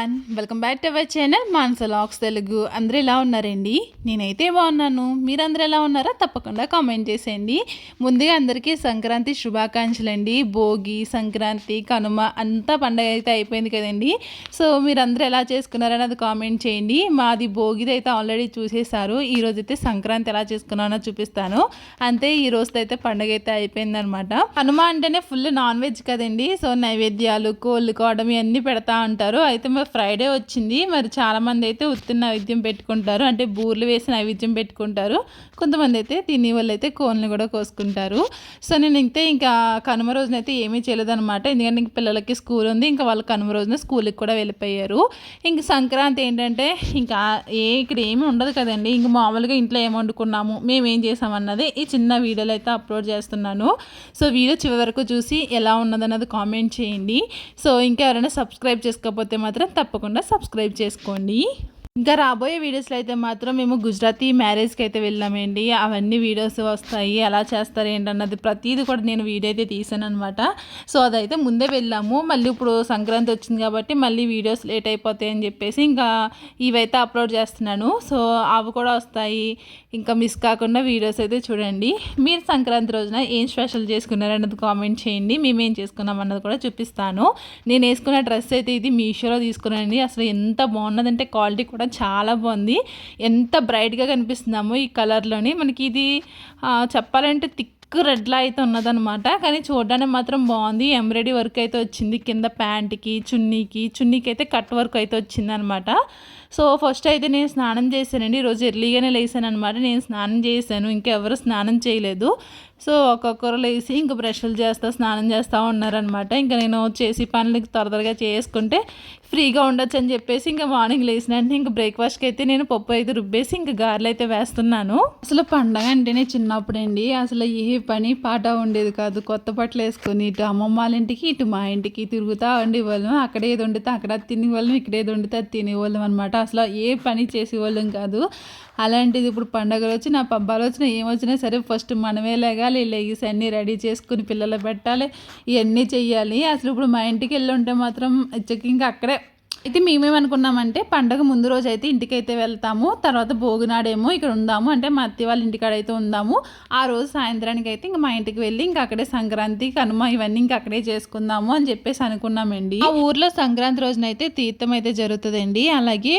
Everyone, welcome back to our channel Manasa vlogs Telugu. అందరూ ఎలా ఉన్నారండి? నేనైతే బాగున్నాను. మీరందరూ ఎలా ఉన్నారో తప్పకుండా కామెంట్ చేసేయండి. ముందుగా అందరికీ సంక్రాంతి శుభాకాంక్షలు అండి. భోగి, సంక్రాంతి, కనుమ అంతా పండగ అయితే అయిపోయింది కదండి. సో మీరందరూ ఎలా చేసుకున్నారని అది కామెంట్ చేయండి. మాది భోగిది అయితే ఆల్రెడీ చూసేసారు. ఈరోజు అయితే సంక్రాంతి ఎలా చేసుకున్నానో చూపిస్తాను. అంతే, ఈ రోజు అయితే పండగ అయితే అయిపోయిందనమాట. కనుమ అంటేనే ఫుల్ నాన్ వెజ్ కదండి. సో నైవేద్యాలు, కోళ్ళు కోవడం ఇవన్నీ పెడతా ఉంటారు. అయితే మరి ఫ్రైడే వచ్చింది. మరి చాలామంది అయితే ఉత్తి నైవేద్యం పెట్టుకుంటారు, అంటే బూర్లు వేసి నైవేద్యం పెట్టుకుంటారు. కొంతమంది అయితే తినే వాళ్ళు అయితే కోళ్ళని కూడా కోసుకుంటారు. సో నేను ఇంకా కనుమ రోజునైతే ఏమీ చేయలేదన్నమాట. ఎందుకంటే ఇంక పిల్లలకి స్కూల్ ఉంది. ఇంకా వాళ్ళు కనుమ రోజున స్కూల్కి కూడా వెళ్ళిపోయారు. ఇంక సంక్రాంతి ఏంటంటే ఇంకా ఇక్కడ ఏమీ ఉండదు కదండి. ఇంక మామూలుగా ఇంట్లో ఏం వండుకున్నాము, మేము ఏం చేసామన్నది ఈ చిన్న వీడియోలో అయితే అప్లోడ్ చేస్తున్నాను. సో వీడియో చివరి వరకు చూసి ఎలా ఉన్నదన్నది కామెంట్ చేయండి. సో ఇంకా ఎవరైనా సబ్స్క్రైబ్ చేసుకోకపోతే మాత్రం తప్పకుండా సబ్స్క్రైబ్ చేసుకోండి. ఇంకా రాబోయే వీడియోస్లో అయితే మాత్రం మేము గుజరాతీ మ్యారేజ్కి అయితే వెళ్ళామండి. అవన్నీ వీడియోస్ వస్తాయి, ఎలా చేస్తారు ఏంటన్నది ప్రతిదీ కూడా నేను వీడియో అయితే తీసాను అనమాట. సో అదైతే ముందే వెళ్ళాము. మళ్ళీ ఇప్పుడు సంక్రాంతి వచ్చింది కాబట్టి మళ్ళీ వీడియోస్ లేట్ అయిపోతాయి అని చెప్పేసి ఇంకా ఇవైతే అప్లోడ్ చేస్తున్నాను. సో అవి కూడా వస్తాయి. ఇంకా మిస్ కాకుండా వీడియోస్ అయితే చూడండి. మీరు సంక్రాంతి రోజున ఏం స్పెషల్ చేసుకున్నారు అన్నది కామెంట్ చేయండి. మేమేం చేసుకున్నాం అన్నది కూడా చూపిస్తాను. నేను వేసుకున్న డ్రెస్ అయితే ఇది మీషోలో తీసుకున్నానండి. అసలు ఎంత బాగున్నదంటే క్వాలిటీ కూడా చాలా బాగుంది. ఎంత బ్రైట్గా కనిపిస్తున్నామో ఈ కలర్లోని. మనకి ఇది చెప్పాలంటే రెడ్లా అయితే ఉన్నదనమాట. కానీ చూడడానికి మాత్రం బాగుంది. ఎంబ్రాయిడరీ వర్క్ అయితే వచ్చింది కింద ప్యాంట్కి, చున్నీకి అయితే కట్ వర్క్ అయితే వచ్చింది అనమాట. సో ఫస్ట్ అయితే నేను స్నానం చేశానండి. ఈరోజు ఎర్లీగానే లేసాను అనమాట. నేను స్నానం చేశాను, ఇంకెవరు స్నానం చేయలేదు. సో ఒక్కొక్కరు లేసి ఇంకా బ్రష్లు చేస్తా స్నానం చేస్తూ ఉన్నారనమాట. ఇంకా నేను చేసి పనులకి త్వరగా చేసుకుంటే ఫ్రీగా ఉండొచ్చు అని చెప్పేసి ఇంకా మార్నింగ్ లేసిన అంటే ఇంకా బ్రేక్ఫాస్ట్కి అయితే నేను పప్పు అయితే రుబ్బేసి ఇంకా గారెలు అయితే వేస్తున్నాను. అసలు పండగ అంటేనే చిన్నప్పుడండి అసలు ఏ పని పాట ఉండేది కాదు. కొత్త బట్టలు వేసుకొని ఇటు అమ్మమ్మ వాళ్ళ ఇంటికి ఇటు మా ఇంటికి తిరుగుతూ ఉండేవాళ్ళం. అక్కడ ఏది వండితే అక్కడ తినేవాళ్ళం, ఇక్కడ ఏది వండితే అది తినేవాళ్ళం అనమాట. అసలు ఏ పని చేసేవాళ్ళం కాదు. అలాంటిది ఇప్పుడు పండగలు వచ్చినా పబ్బాలు వచ్చినా ఏమొచ్చినా సరే ఫస్ట్ మనమే లెగిసి అన్నీ రెడీ చేసుకుని పిల్లలు పెట్టాలి, ఇవన్నీ చెయ్యాలి. అసలు ఇప్పుడు మా ఇంటికి వెళ్ళి ఉంటే మాత్రం ఇంకా అక్కడే అయితే మేమేమనుకున్నామంటే పండగ ముందు రోజు అయితే ఇంటికైతే వెళ్తాము, తర్వాత భోగినాడేమో ఇక్కడ ఉందాము, అంటే మా అత్త వాళ్ళ ఇంటికాడైతే ఉందాము. ఆ రోజు సాయంత్రానికి అయితే ఇంకా మా ఇంటికి వెళ్ళి ఇంకా అక్కడే సంక్రాంతి, కనుమ ఇవన్నీ ఇంకా అక్కడే చేసుకుందాము అని చెప్పేసి అనుకున్నామండి. ఆ ఊర్లో సంక్రాంతి రోజునైతే తీర్థం అయితే జరుగుతుందండి. అలాగే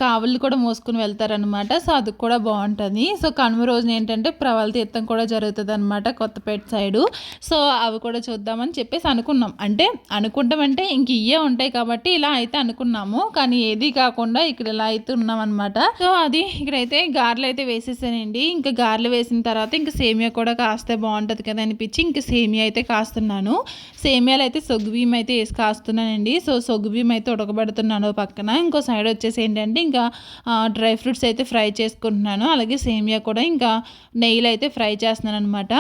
కావులు కూడా మోసుకుని వెళ్తారనమాట. సో అది కూడా బాగుంటుంది. సో కనుమ రోజున ఏంటంటే ప్రవళ తీర్థం కూడా జరుగుతుంది అనమాట కొత్తపేట సైడు. సో అవి కూడా చూద్దామని చెప్పేసి అనుకున్నాం. అంటే అనుకుంటామంటే ఇంక ఇవే ఉంటాయి కాబట్టి ఇలా అయితే అనుకున్నాము. కానీ ఏది కాకుండా ఇక్కడ ఇలా అయితే ఉన్నాం అనమాట. సో అది ఇక్కడైతే గారెలు అయితే వేసేసానండి. ఇంకా గారెలు వేసిన తర్వాత ఇంకా సేమియా కూడా కాస్తే బాగుంటుంది కదా అనిపించి ఇంకా సేమియా అయితే కాస్తున్నాను. సేమియాలు అయితే సొగ్గుబియ్యం అయితే వేసి కాస్తున్నానండి. సో సొగ్గుబియ్యం అయితే ఉడకబెడుతున్నాను పక్కన. ఇంకో సైడ్ వచ్చేసి ఏంటంటే ఇంకా డ్రై ఫ్రూట్స్ అయితే ఫ్రై చేసుకుంటున్నాను. అలాగే సేమియా కూడా ఇంకా నెయ్యిలో అయితే ఫ్రై చేస్తున్నాను అనమాట.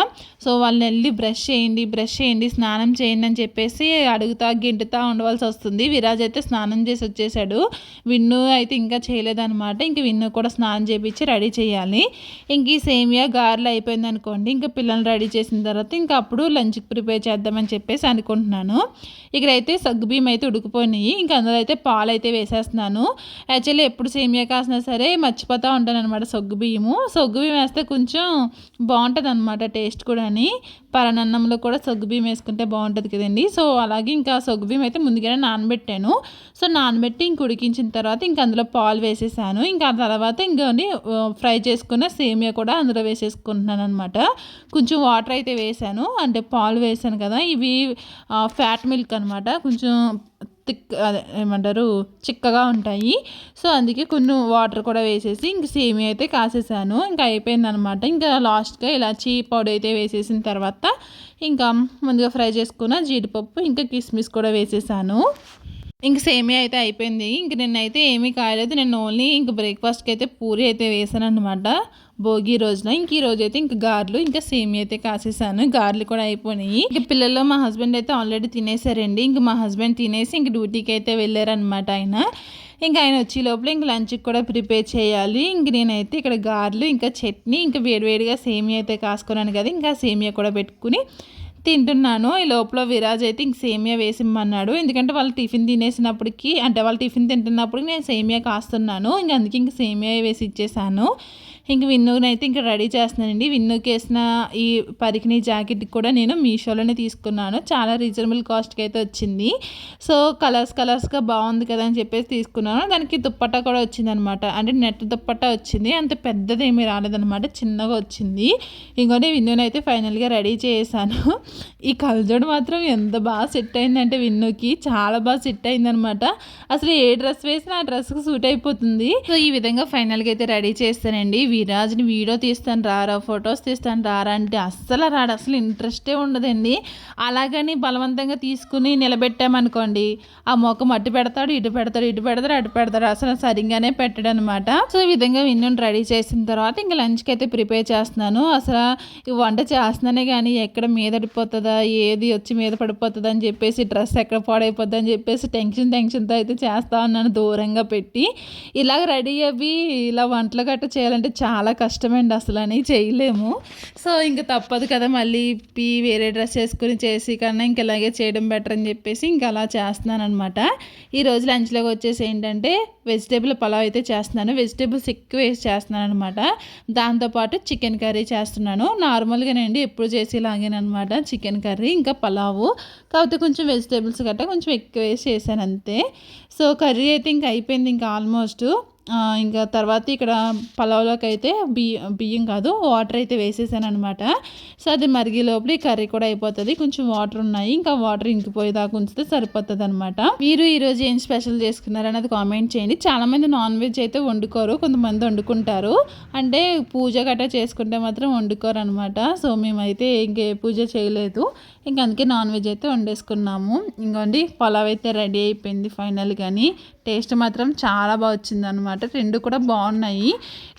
సో వాళ్ళని వెళ్ళి బ్రష్ చేయండి స్నానం చేయండి అని చెప్పేసి అడుగుతా గింటుతా ఉండవలసి వస్తుంది. విరాజ్ అయితే స్నానం చేసి వచ్చేసాడు. విన్ను అయితే ఇంకా చేయలేదన్నమాట. ఇంక విన్ను కూడా స్నానం చేయించి రెడీ చేయాలి. ఇంక ఈ సేమియా గారెలు అయిపోయింది అనుకోండి. ఇంకా పిల్లల్ని రెడీ చేసిన తర్వాత ఇంకా అప్పుడు లంచ్కి ప్రిపేర్ చేద్దామని చెప్పేసి అనుకుంటున్నాను. ఇక్కడైతే సగ్గుబియ్యం అయితే ఉడికిపోయినాయి. ఇంకా అందులో అయితే పాలు అయితే వేసేస్తున్నాను. యాక్చువల్లీ ఎప్పుడు సేమియా కాసినా సరే మర్చిపోతూ ఉంటాను అనమాట సగ్గుబియ్యం వేస్తే కొంచెం బాగుంటుంది అనమాట టేస్ట్ కూడా. అని పరనన్నంలో కూడా సగ్గుబియ్యం వేసుకుంటే బాగుంటుంది కదండి. సో అలాగే ఇంకా సగ్గుబియ్యం అయితే ముందుగానే నానబెట్టాను. సో నానబెట్టి ఇంక ఉడికించిన తర్వాత ఇంక అందులో పాలు వేసేసాను. ఇంకా ఆ తర్వాత ఇంకొని ఫ్రై చేసుకున్న సేమియా కూడా అందులో వేసేసుకుంటున్నాను అనమాట. కొంచెం వాటర్ అయితే వేసాను, అంటే పాలు వేసాను కదా, ఇవి ఫ్యాట్ మిల్క్ అనమాట. కొంచెం అదే ఏమంటారు చిక్కగా ఉంటాయి. సో అందుకే కొన్ని వాటర్ కూడా వేసేసి ఇంక సేమియా అయితే కాసేసాను. ఇంకా అయిపోయింది అనమాట. ఇంకా లాస్ట్గా ఇలాచీ పౌడర్ అయితే వేసేసిన తర్వాత ఇంకా ముందుగా ఫ్రై చేసుకున్న జీడిపప్పు ఇంకా కిస్మిస్ కూడా వేసేసాను. ఇంక సేమియా అయితే అయిపోయింది. ఇంక నిన్నైతే ఏమీ కాయలేదు. నేను ఓన్లీ ఇంక బ్రేక్ఫాస్ట్కి అయితే పూరి అయితే వేసాను అనమాట భోగి రోజున. ఇంక ఈ రోజు అయితే ఇంక గారెలు ఇంకా సేమియా అయితే కాసేసాను. గారెలు కూడా అయిపోయినాయి. ఇంక పిల్లలు మా హస్బెండ్ అయితే ఆల్రెడీ తినేసారండి. ఇంక మా హస్బెండ్ తినేసి ఇంక డ్యూటీకి అయితే వెళ్ళారనమాట ఆయన. ఇంకా ఆయన వచ్చే లోపల ఇంక లంచ్కి కూడా ప్రిపేర్ చేయాలి. ఇంక నేనైతే ఇక్కడ గారెలు ఇంకా చట్నీ ఇంకా వేడివేడిగా సేమియా అయితే కాసుకున్నాను కదా, ఇంకా సేమియా కూడా పెట్టుకుని తింటున్నాను. ఈ లోపల విరాజ్ అయితే ఇంక సేమియా వేసిమ్మన్నాడు. ఎందుకంటే వాళ్ళు టిఫిన్ తినేసినప్పటికి అంటే వాళ్ళు టిఫిన్ తింటున్నప్పటికి నేను సేమియా కాస్తున్నాను. అందుకే ఇంక సేమియా వేసి ఇచ్చేసాను. ఇంక విన్నునైతే ఇంకా రెడీ చేస్తున్నానండి. విన్నుకి వేసిన ఈ పరికిణి జాకెట్ కూడా నేను మీషోలోనే తీసుకున్నాను. చాలా రీజనబుల్ కాస్ట్కి అయితే వచ్చింది. సో కలర్స్గా బాగుంది కదా అని చెప్పేసి తీసుకున్నాను. దానికి దుప్పట్టా కూడా వచ్చిందనమాట. అంటే నెట్ దుప్పట్టా వచ్చింది. అంత పెద్దదేమీ రాలేదనమాట, చిన్నగా వచ్చింది. ఇంకోటి విన్నునైతే ఫైనల్గా రెడీ చేశాను. ఈ కలజోడు మాత్రం ఎంత బాగా సెట్ అయిందంటే విన్నుకి చాలా బాగా సెట్ అయిందనమాట. అసలు ఏ డ్రెస్ వేసినా ఆ డ్రెస్కి సూట్ అయిపోతుంది. సో ఈ విధంగా ఫైనల్గా అయితే రెడీ చేస్తానండి. విరాజ్ని వీడియో తీస్తాను రారా, ఫొటోస్ తీస్తాను రారా అంటే అస్సలు రాడు, అసలు ఇంట్రెస్టే ఉండదండి. అలాగని బలవంతంగా తీసుకుని నిలబెట్టామనుకోండి ఆ మొఖం అటు పెడతాడు, ఇటు పెడతాడు, అసలు సరిగ్గానే పెట్టాడు అనమాట. సో ఈ విధంగా విన్ను రెడీ చేసిన తర్వాత ఇంకా లంచ్కి అయితే ప్రిపేర్ చేస్తున్నాను. అసలు ఈ వంట చేస్తున్నానే కానీ ఎక్కడ మీద పడిపోతుందా, ఏది వచ్చి మీద పడిపోతుందా అని చెప్పేసి, డ్రెస్ ఎక్కడ పాడైపోద్ది అని చెప్పేసి టెన్షన్తో అయితే చేస్తా ఉన్నాను దూరంగా పెట్టి. ఇలాగ రెడీ అవ్వి ఇలా వంటలు గట్ట చేయాలంటే చాలా కష్టమండి, అసలు అని చేయలేము. సో ఇంక తప్పదు కదా, మళ్ళీ వేరే డ్రెస్ వేసుకుని చేసి కన్నా ఇంక ఇలాగే చేయడం బెటర్ అని చెప్పేసి ఇంక అలా చేస్తున్నాను అనమాట. ఈరోజు లంచ్లోకి వచ్చేసి ఏంటంటే వెజిటేబుల్ పలావ్ అయితే చేస్తున్నాను. వెజిటేబుల్స్ ఎక్కువ వేసి చేస్తున్నాను అనమాట. దాంతోపాటు చికెన్ కర్రీ చేస్తున్నాను. నార్మల్గానండి ఎప్పుడు చేసేలాగేనమాట చికెన్ కర్రీ ఇంకా పలావు, కాకపోతే కొంచెం వెజిటేబుల్స్ గట్రా కొంచెం ఎక్కువ వేసి చేశాను అంతే. సో కర్రీ అయితే ఇంకా అయిపోయింది ఇంకా ఆల్మోస్ట్. ఇంకా తర్వాత ఇక్కడ పలావ్లోకి అయితే బియ్యం కాదు వాటర్ అయితే వేసేసాను అనమాట. సో అది మరిగే లోపల ఈ కర్రీ కూడా అయిపోతుంది. కొంచెం వాటర్ ఉన్నాయి, ఇంకా వాటర్ ఇంకిపోయేదాకా ఉంచితే సరిపోతుంది అనమాట. మీరు ఈరోజు ఏం స్పెషల్ చేసుకున్నారు అనేది కామెంట్ చేయండి. చాలామంది నాన్ వెజ్ అయితే వండుకోరు, కొంతమంది వండుకుంటారు. అంటే పూజ గట్రా చేసుకుంటే మాత్రం వండుకోరు అనమాట. సో మేమైతే ఇంకే పూజ చేయలేదు, ఇంకా అందుకే నాన్ వెజ్ అయితే వండేసుకున్నాము. ఇంకోండి పలావ్ అయితే రెడీ అయిపోయింది ఫైనల్. కానీ టేస్ట్ మాత్రం చాలా బాగా వచ్చిందనమాట. రెండు కూడా బాగున్నాయి.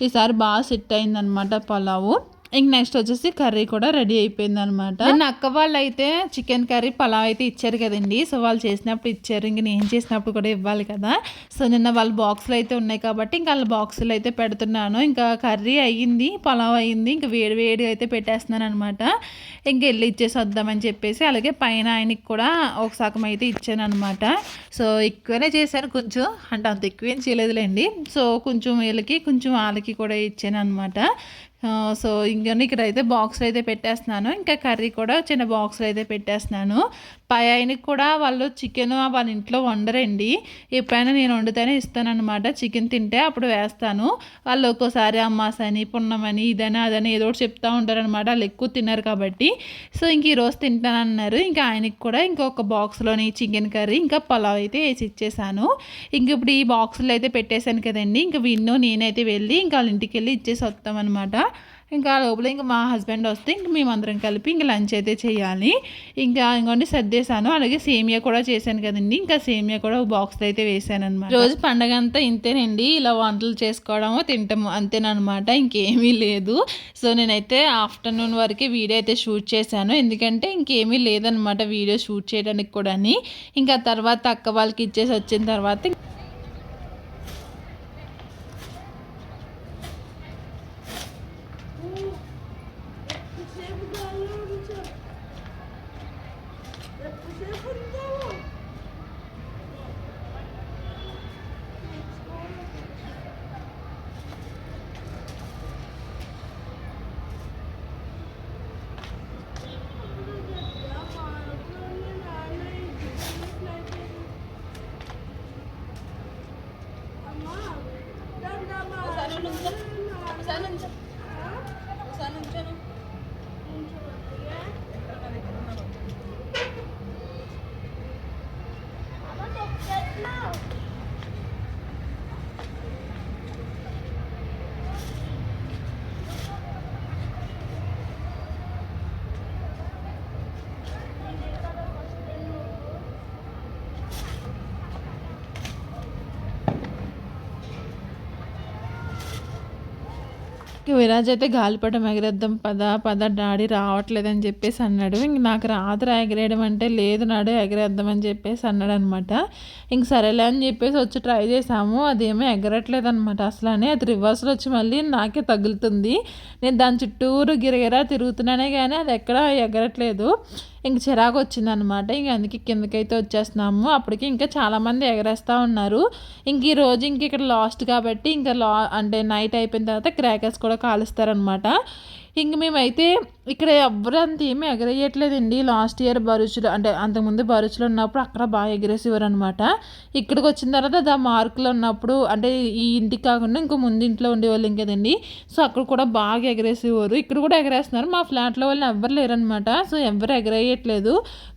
ఈసారి బాగా సెట్ అయిందనమాట పలావు. ఇంక నెక్స్ట్ వచ్చేసి కర్రీ కూడా రెడీ అయిపోయింది అనమాట. నా అక్క వాళ్ళు అయితే చికెన్ కర్రీ పలావ్ అయితే ఇచ్చారు కదండి. సో వాళ్ళు చేసినప్పుడు ఇచ్చారు, ఇంక నేను చేసినప్పుడు కూడా ఇవ్వాలి కదా. సో నిన్న వాళ్ళ బాక్సులు అయితే ఉన్నాయి కాబట్టి ఇంకా వాళ్ళ బాక్సులు అయితే పెడుతున్నాను. ఇంకా కర్రీ అయ్యింది, పలావ్ అయ్యింది, ఇంకా వేడిగా అయితే పెట్టేస్తున్నాను అనమాట. ఇంక వెళ్ళి ఇచ్చేసి వద్దామని చెప్పేసి, అలాగే పైన ఆయనకి కూడా ఒక సగం అయితే ఇచ్చాను అనమాట. సో ఎక్కువనే చేశాను కొంచెం, అంటే అంత ఎక్కువేం చేయలేదులేండి. సో కొంచెం వీళ్ళకి కొంచెం వాళ్ళకి కూడా ఇచ్చాను అనమాట. సో ఇంకా ఇక్కడ అయితే బాక్స్లో అయితే పెట్టేస్తున్నాను. ఇంకా కర్రీ కూడా చిన్న బాక్స్లో అయితే పెట్టేస్తున్నాను. పై ఆయనకి కూడా వాళ్ళు చికెన్ వాళ్ళ ఇంట్లో వండరండి, ఎప్పుడైనా నేను వండుతూనే ఇస్తానన్నమాట. చికెన్ తింటే అప్పుడు వేస్తాను. వాళ్ళు ఒక్కోసారి అమ్మాసని పున్నమని ఇదని అదని ఏదో ఒకటి చెప్తూ ఉంటారనమాట. వాళ్ళు ఎక్కువ తిన్నారు కాబట్టి. సో ఇంక ఈరోజు తింటానన్నారు. ఇంకా ఆయనకి కూడా ఇంకొక బాక్స్లోని చికెన్ కర్రీ ఇంకా పలావ్ అయితే వేసి ఇచ్చేసాను. ఇంక ఇప్పుడు ఈ బాక్సులు అయితే పెట్టేశాను కదండి. ఇంకా విన్ను నేనైతే వెళ్ళి ఇంకా వాళ్ళ ఇంటికి వెళ్ళి ఇచ్చేసి వస్తామన్నమాట. ఇంకా లోపల ఇంకా మా హస్బెండ్ వస్తే ఇంక మేమందరం కలిపి ఇంకా లంచ్ అయితే చేయాలి. ఇంకా ఇంకోండి సర్దేశాను. అలాగే సేమియా కూడా చేశాను కదండి. ఇంకా సేమియా కూడా ఒక బాక్స్లో అయితే వేసాను అనమాట. రోజు పండగ అంతా ఇంతేనండి, ఇలా వంటలు చేసుకోవడము తింటాము అంతేనమాట, ఇంకేమీ లేదు. సో నేనైతే ఆఫ్టర్నూన్ వరకే వీడియో అయితే షూట్ చేశాను, ఎందుకంటే ఇంకేమీ లేదనమాట వీడియో షూట్ చేయడానికి కూడా. ఇంకా తర్వాత అక్క వాళ్ళకి ఇచ్చేసి వచ్చిన తర్వాత విరాజ్ అయితే గాలిపటం ఎగరేద్దాం పద డాడీ రావట్లేదని చెప్పేసి అన్నాడు. ఇంక నాకు రాత్రి ఎగరేయడం అంటే లేదు నాడు ఎగరేద్దామని చెప్పేసి అన్నాడు అనమాట. ఇంక సరేలే అని చెప్పేసి వచ్చి ట్రై చేసాము, అదేమో ఎగరట్లేదు అనమాట అసలు. అది రివర్స్లో వచ్చి మళ్ళీ నాకే తగులుతుంది. నేను దాని చుట్టూరు గిరగిరా తిరుగుతున్నానే కానీ అది ఎక్కడ ఎగరట్లేదు. ఇంక చిరాకు వచ్చిందనమాట. ఇంక అందుకే కిందకైతే వచ్చేస్తున్నాము. అప్పటికి ఇంకా చాలామంది ఎగరేస్తూ ఉన్నారు. ఇంక ఈరోజు ఇంక ఇక్కడ లాస్ట్ కాబట్టి ఇంకా అంటే నైట్ అయిపోయిన తర్వాత క్రాకర్స్ కూడా కాలుస్తారనమాట. ఇంక మేమైతే ఇక్కడ ఎవ్వరు అంత ఏమీ ఎగరేయట్లేదండి. లాస్ట్ ఇయర్ భరుచులు అంటే అంతకుముందు భరుచులు ఉన్నప్పుడు అక్కడ బాగా ఎగరేసేవారు అనమాట. ఇక్కడికి వచ్చిన తర్వాత మార్కులు ఉన్నప్పుడు అంటే ఈ ఇంటికి కాకుండా ఇంకో ముందు ఇంట్లో ఉండేవాళ్ళు కదండి. సో అక్కడ కూడా బాగా ఎగరేసేవారు. ఇక్కడ కూడా ఎగరేస్తున్నారు. మా ఫ్లాట్లో వాళ్ళు ఎవ్వరు లేరనమాట. సో ఎవ్వరు ఎగరేయట్లేదు.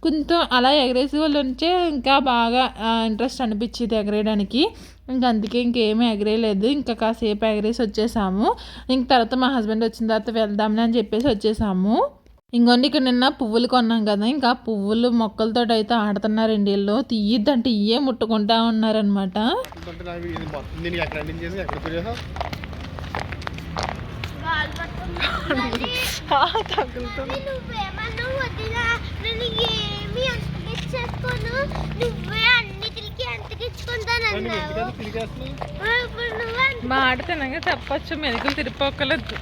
కొంచెం అలా ఎగరేసే వాళ్ళు ఉంటే ఇంకా బాగా ఇంట్రెస్ట్ అనిపించేది ఎగరేయడానికి. ఇంక అందుకే ఇంకేమీ ఎగరేయలేదు. ఇంకా కాసేపు ఎగరేసి వచ్చేసాము. ఇంక తర్వాత మా హస్బెండ్ వచ్చిన తర్వాత వెళ్దాంలే అని చెప్పేసి వచ్చేసాము. ఇంకొండి ఇక్కడ నిన్న పువ్వులు కొన్నాం కదా, ఇంకా పువ్వులు మొక్కలతో అయితే ఆడుతున్నారండి వీళ్ళు. తీయద్దంటే ఇయ్యే ముట్టుకుంటా ఉన్నారనమాట. మాట తినగా చెప్పచ్చు, మెతుకులు తిరిగిపోకలేదు.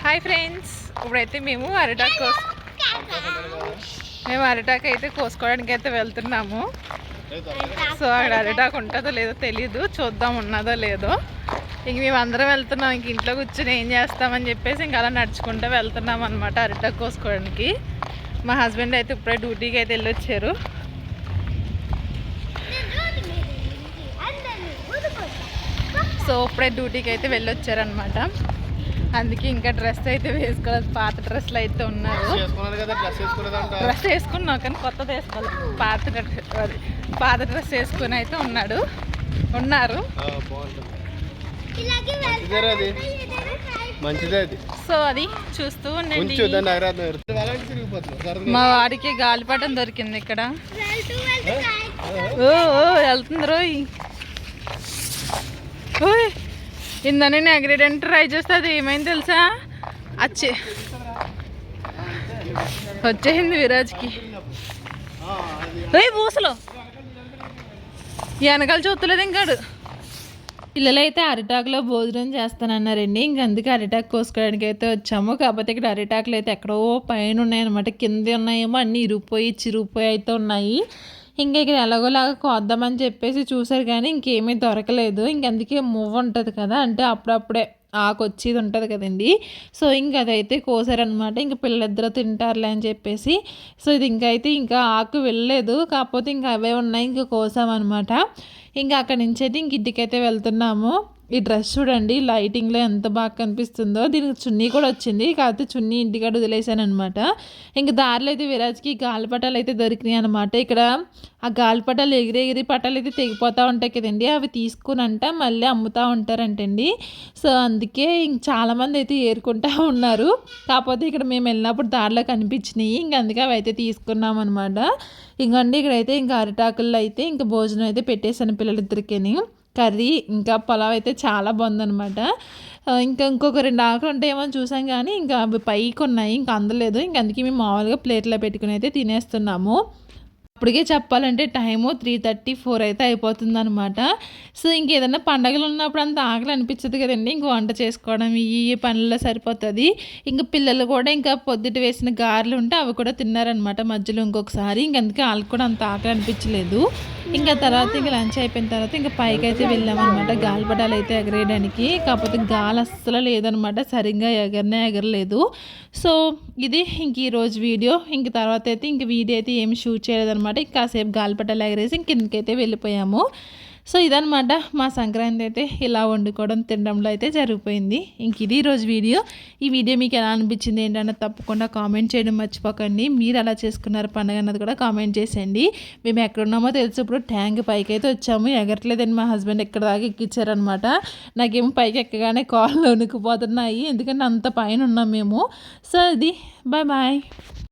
హాయ్ ఫ్రెండ్స్, ఇప్పుడైతే మేము అరిటాకు అయితే కోసుకోవడానికి అయితే వెళ్తున్నాము. సో అక్కడ అరిటాకు ఉంటుందో లేదో తెలీదు, చూద్దాం ఉన్నదో లేదో. ఇంక మేము అందరం వెళ్తున్నాం. ఇంక ఇంట్లో కూర్చొని ఏం చేస్తామని చెప్పేసి ఇంక అలా నడుచుకుంటూ వెళ్తున్నాం అనమాట అరిటాకు కోసుకోవడానికి. మా హస్బెండ్ అయితే ఇప్పుడే డ్యూటీకి అయితే వెళ్ళొచ్చారు. సో ఇప్పుడే డ్యూటీకి అయితే వెళ్ళొచ్చారనమాట. అందుకే ఇంకా డ్రెస్ అయితే వేసుకోలేదు. పాత డ్రెస్లు అయితే ఉన్నారు. డ్రెస్ వేసుకున్నావు కానీ కొత్తది వేసుకోవాలి. పాత డ్రెస్ వేసుకుని అయితే ఉన్నారు. సో అది చూస్తూ ఉండండి. మా వాడికి గాలిపటం దొరికింది ఇక్కడ. వెళ్తుంది రోయ్. ఇందా నేను ఎగరేయడానికి ట్రై చేస్తే అది ఏమైంది తెలుసా, వచ్చేసింది విరాజ్కి. ఊసలో వెనకాల చూస్తలేదు ఇంకాడు. పిల్లలైతే అరిటాకులో భోజనం చేస్తానన్నారండి. ఇంక అందుకే అరిటాకు కోసుకోవడానికి అయితే వచ్చాము. కాకపోతే ఇక్కడ అరిటాకులు అయితే ఎక్కడో పైన ఉన్నాయన్నమాట. కింద ఉన్నాయేమో అన్నీ చిరిగిపోయి అయితే ఉన్నాయి. ఇంకా ఇక్కడ ఎలాగోలాగా కోద్దామని చెప్పేసి చూసారు కానీ ఇంకేమీ దొరకలేదు. అందుకే మువ్వ ఉంటుంది కదా, అంటే అప్పుడప్పుడే ఆకు వచ్చేది ఉంటుంది కదండి. సో ఇంక అదైతే కోసారనమాట. ఇంక పిల్లలిద్దరూ తింటారులే అని చెప్పేసి. సో ఇది ఇంకా ఆకు వెళ్ళలేదు, కాకపోతే ఇంకా అవే ఉన్నాయి, ఇంకా కోసామన్నమాట. ఇంకా అక్కడి నుంచి అయితే ఇంక ఇంటికైతే వెళ్తున్నాము. ఈ డ్రెస్ చూడండి లైటింగ్లో ఎంత బాగా కనిపిస్తుందో. దీనికి చున్నీ కూడా వచ్చింది, కాకపోతే చున్నీ ఇంటికాడ వదిలేసాను అనమాట. ఇంక దారిలో అయితే విరాజ్కి గాలిపటాలు అయితే దొరికినాయి అనమాట. ఇక్కడ ఆ గాలిపటాలు ఎగిరి పటాలు అయితే తెగిపోతూ ఉంటాయి కదండి, అవి తీసుకునంట మళ్ళీ అమ్ముతూ ఉంటారంటండి. సో అందుకే ఇంక చాలామంది అయితే ఏరుకుంటూ ఉన్నారు. కాకపోతే ఇక్కడ మేము వెళ్ళినప్పుడు దారిలో కనిపించినాయి, అందుకే అవి అయితే తీసుకున్నాం అనమాట. ఇంకండి ఇక్కడైతే ఇంకా అరిటాకుల్లో అయితే ఇంకా భోజనం అయితే పెట్టేశాను పిల్లలిద్దరికీ. కర్రీ ఇంకా పలావ్ అయితే చాలా బాగుందనమాట. ఇంకొక 2 ఆకులు ఉంటాయేమో చూసాం కానీ ఇంకా అవి పైకి ఉన్నాయి, ఇంకా అందలేదు. అందుకే మేము మామూలుగా ప్లేట్లో పెట్టుకుని అయితే తినేస్తున్నాము. అప్పటికే చెప్పాలంటే టైము 3:34 అయితే అయిపోతుంది అనమాట. సో ఇంకేదన్నా పండగలు ఉన్నప్పుడు అంత ఆకలి అనిపించదు కదండి. ఇంక వంట చేసుకోవడం ఈ పనుల్లో సరిపోతుంది. ఇంకా పిల్లలు కూడా ఇంకా పొద్దుట వేసిన గారెలు ఉంటే అవి కూడా తిన్నారనమాట మధ్యలో ఇంకొకసారి. అందుకే వాళ్ళకి కూడా అంత ఆకలి అనిపించలేదు. ఇంకా తర్వాత ఇంకా లంచ్ అయిపోయిన తర్వాత ఇంకా పైకి అయితే వెళ్ళామన్నమాట గాలిపటాలు అయితే ఎగరేయడానికి. కాకపోతే గాలి అస్సలు లేదనమాట, సరిగ్గా ఎగరలేదు. సో ఇది ఇంక ఈరోజు వీడియో. ఇంక తర్వాత అయితే ఇంక వీడియో అయితే ఏమి షూట్ చేయలేదన్నమాట. కాసేపు గాలిపటాలు ఎగరేసి కిందకైతే వెళ్ళిపోయాము. సో ఇదనమాట మా సంక్రాంతి అయితే ఇలా వండుకోవడం తినడంలో అయితే జరిగిపోయింది. ఇంక ఇది ఈరోజు వీడియో. ఈ వీడియో మీకు ఎలా అనిపించింది ఏంటంటే తప్పకుండా కామెంట్ చేయడం మర్చిపోకండి. మీరు ఎలా చేసుకున్నారు పండుగ అన్నది కూడా కామెంట్ చేసేయండి. మేము ఎక్కడున్నామో తెలిసి ఇప్పుడు ట్యాంక్ పైకి అయితే వచ్చాము. ఎగరట్లేదని మా హస్బెండ్ ఎక్కడ దాకా ఎక్కించారనమాట. నాకేమో పైకి ఎక్కగానే కాళ్ళు వణుకుపోతున్నాయి, ఎందుకంటే అంత పైన ఉన్నాం మేము. సో ఇది బాయ్.